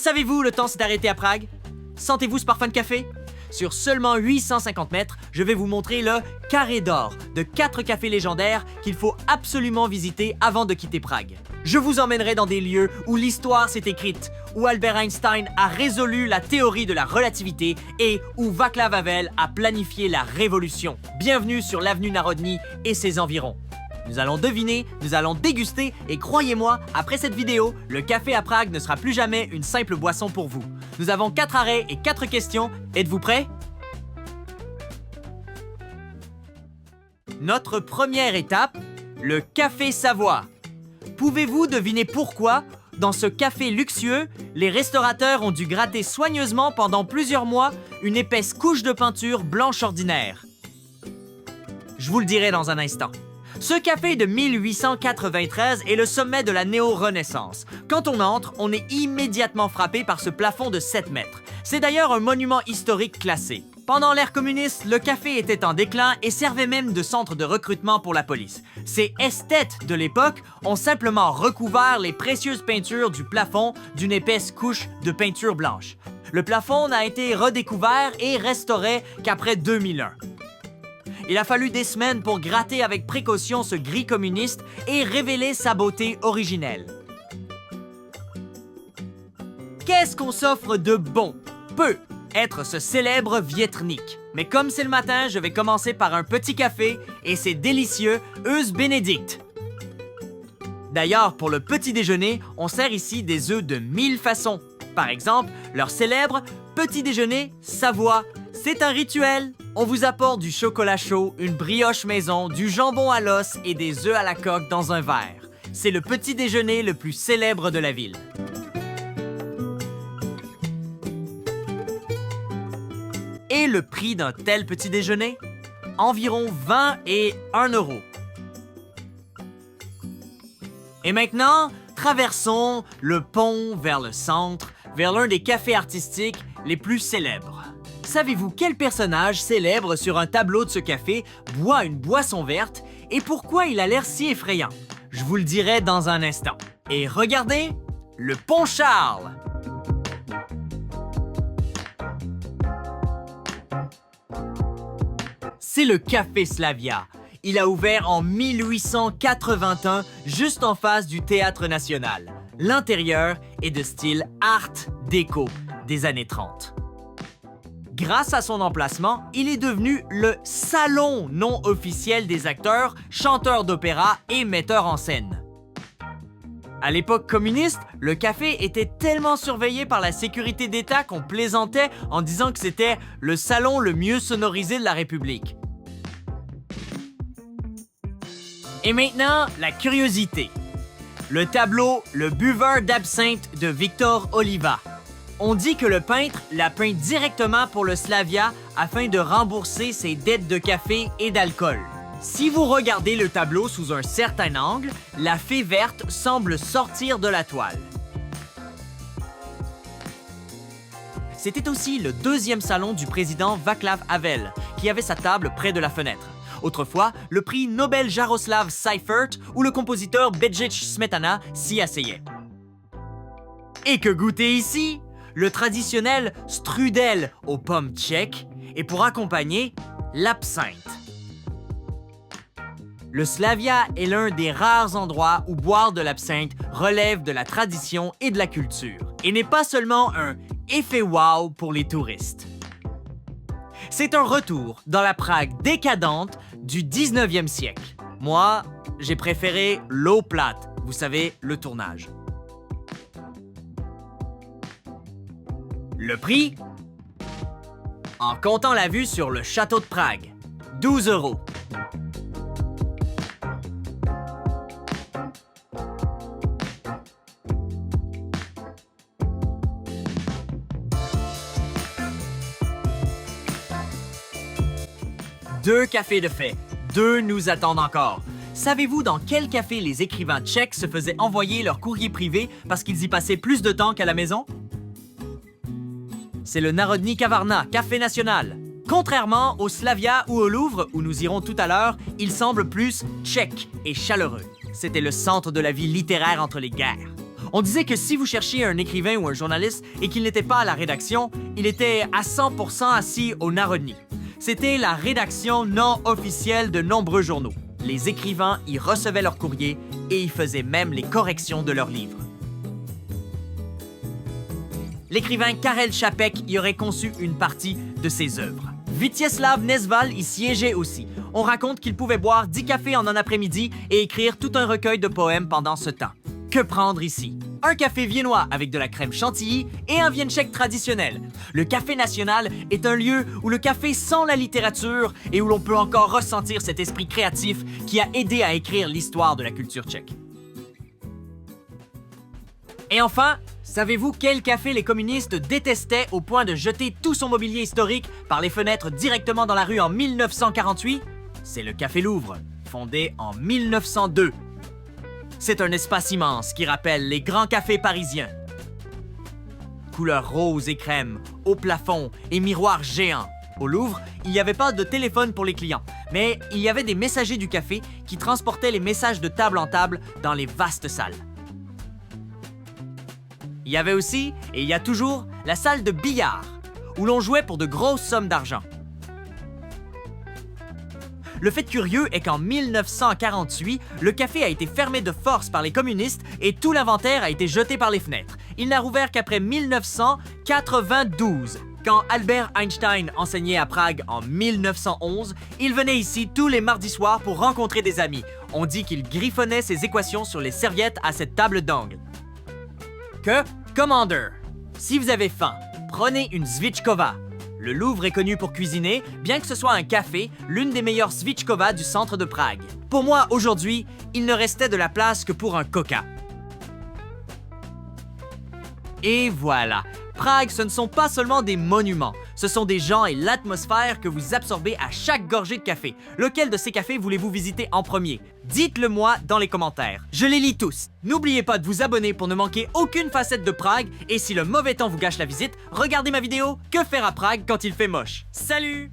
Savez-vous, le temps s'est arrêté à Prague? Sentez-vous ce parfum de café? Sur seulement 850 mètres, je vais vous montrer le Carré d'Or de 4 cafés légendaires qu'il faut absolument visiter avant de quitter Prague. Je vous emmènerai dans des lieux où l'histoire s'est écrite, où Albert Einstein a résolu la théorie de la relativité et où Václav Havel a planifié la révolution. Bienvenue sur l'avenue Narodni et ses environs. Nous allons deviner, nous allons déguster et croyez-moi, après cette vidéo, le café à Prague ne sera plus jamais une simple boisson pour vous. Nous avons 4 arrêts et 4 questions. Êtes-vous prêts? Notre première étape, le Café Savoie. Pouvez-vous deviner pourquoi, dans ce café luxueux, les restaurateurs ont dû gratter soigneusement pendant plusieurs mois une épaisse couche de peinture blanche ordinaire? Je vous le dirai dans un instant. Ce café de 1893 est le sommet de la néo-renaissance. Quand on entre, on est immédiatement frappé par ce plafond de 7 mètres. C'est d'ailleurs un monument historique classé. Pendant l'ère communiste, le café était en déclin et servait même de centre de recrutement pour la police. Ces esthètes de l'époque ont simplement recouvert les précieuses peintures du plafond d'une épaisse couche de peinture blanche. Le plafond n'a été redécouvert et restauré qu'après 2001. Il a fallu des semaines pour gratter avec précaution ce gris communiste et révéler sa beauté originelle. Qu'est-ce qu'on s'offre de bon? Peut être ce célèbre Vietnik. Mais comme c'est le matin, je vais commencer par un petit café et c'est délicieux œufs Bénédicte. D'ailleurs, pour le petit déjeuner, on sert ici des œufs de 1000 façons. Par exemple, leur célèbre petit déjeuner Savoie. C'est un rituel. On vous apporte du chocolat chaud, une brioche maison, du jambon à l'os et des œufs à la coque dans un verre. C'est le petit déjeuner le plus célèbre de la ville. Et le prix d'un tel petit déjeuner? Environ 20 et 1 euro. Et maintenant, traversons le pont vers le centre, vers l'un des cafés artistiques les plus célèbres. Savez-vous quel personnage célèbre sur un tableau de ce café boit une boisson verte et pourquoi il a l'air si effrayant? Je vous le dirai dans un instant. Et regardez, le pont Charles! C'est le Café Slavia. Il a ouvert en 1881, juste en face du Théâtre National. L'intérieur est de style Art déco des années 30. Grâce à son emplacement, il est devenu le salon non officiel des acteurs, chanteurs d'opéra et metteurs en scène. À l'époque communiste, le café était tellement surveillé par la sécurité d'État qu'on plaisantait en disant que c'était le salon le mieux sonorisé de la République. Et maintenant, la curiosité. Le tableau Le buveur d'absinthe de Victor Oliva. On dit que le peintre l'a peint directement pour le Slavia afin de rembourser ses dettes de café et d'alcool. Si vous regardez le tableau sous un certain angle, la fée verte semble sortir de la toile. C'était aussi le deuxième salon du président Václav Havel, qui avait sa table près de la fenêtre. Autrefois, le prix Nobel Jaroslav Seifert ou le compositeur Bedřich Smetana s'y asseyait. Et que goûter ici? Le traditionnel strudel aux pommes tchèques et pour accompagner, l'absinthe. Le Slavia est l'un des rares endroits où boire de l'absinthe relève de la tradition et de la culture et n'est pas seulement un effet wow pour les touristes. C'est un retour dans la Prague décadente du 19e siècle. Moi, j'ai préféré l'eau plate, vous savez, le tournage. Le prix? En comptant la vue sur le château de Prague, 12 euros. Deux cafés de fait, 2 nous attendent encore. Savez-vous dans quel café les écrivains tchèques se faisaient envoyer leur courrier privé parce qu'ils y passaient plus de temps qu'à la maison? C'est le Narodni Kavarna, café national. Contrairement au Slavia ou au Louvre, où nous irons tout à l'heure, il semble plus tchèque et chaleureux. C'était le centre de la vie littéraire entre les guerres. On disait que si vous cherchiez un écrivain ou un journaliste et qu'il n'était pas à la rédaction, il était à 100% assis au Narodni. C'était la rédaction non officielle de nombreux journaux. Les écrivains y recevaient leurs courriers et y faisaient même les corrections de leurs livres. L'écrivain Karel Čapek y aurait conçu une partie de ses œuvres. Vítězslav Nezval y siégeait aussi. On raconte qu'il pouvait boire 10 cafés en un après-midi et écrire tout un recueil de poèmes pendant ce temps. Que prendre ici? Un café viennois avec de la crème chantilly et un viennochek traditionnel. Le Café National est un lieu où le café sent la littérature et où l'on peut encore ressentir cet esprit créatif qui a aidé à écrire l'histoire de la culture tchèque. Et enfin, savez-vous quel café les communistes détestaient au point de jeter tout son mobilier historique par les fenêtres directement dans la rue en 1948? C'est le Café Louvre, fondé en 1902. C'est un espace immense qui rappelle les grands cafés parisiens. Couleur rose et crème, haut plafond et miroirs géants. Au Louvre, il n'y avait pas de téléphone pour les clients, mais il y avait des messagers du café qui transportaient les messages de table en table dans les vastes salles. Il y avait aussi, et il y a toujours, la salle de billard, où l'on jouait pour de grosses sommes d'argent. Le fait curieux est qu'en 1948, le café a été fermé de force par les communistes et tout l'inventaire a été jeté par les fenêtres. Il n'a rouvert qu'après 1992. Quand Albert Einstein enseignait à Prague en 1911, il venait ici tous les mardis soirs pour rencontrer des amis. On dit qu'il griffonnait ses équations sur les serviettes à cette table d'angle. Commander. Si vous avez faim, prenez une Svichkova. Le Louvre est connu pour cuisiner, bien que ce soit un café, l'une des meilleures Svichkova du centre de Prague. Pour moi, aujourd'hui, il ne restait de la place que pour un coca. Et voilà, Prague, ce ne sont pas seulement des monuments, ce sont des gens et l'atmosphère que vous absorbez à chaque gorgée de café. Lequel de ces cafés voulez-vous visiter en premier? Dites-le moi dans les commentaires. Je les lis tous. N'oubliez pas de vous abonner pour ne manquer aucune facette de Prague et si le mauvais temps vous gâche la visite, regardez ma vidéo « Que faire à Prague quand il fait moche ». Salut!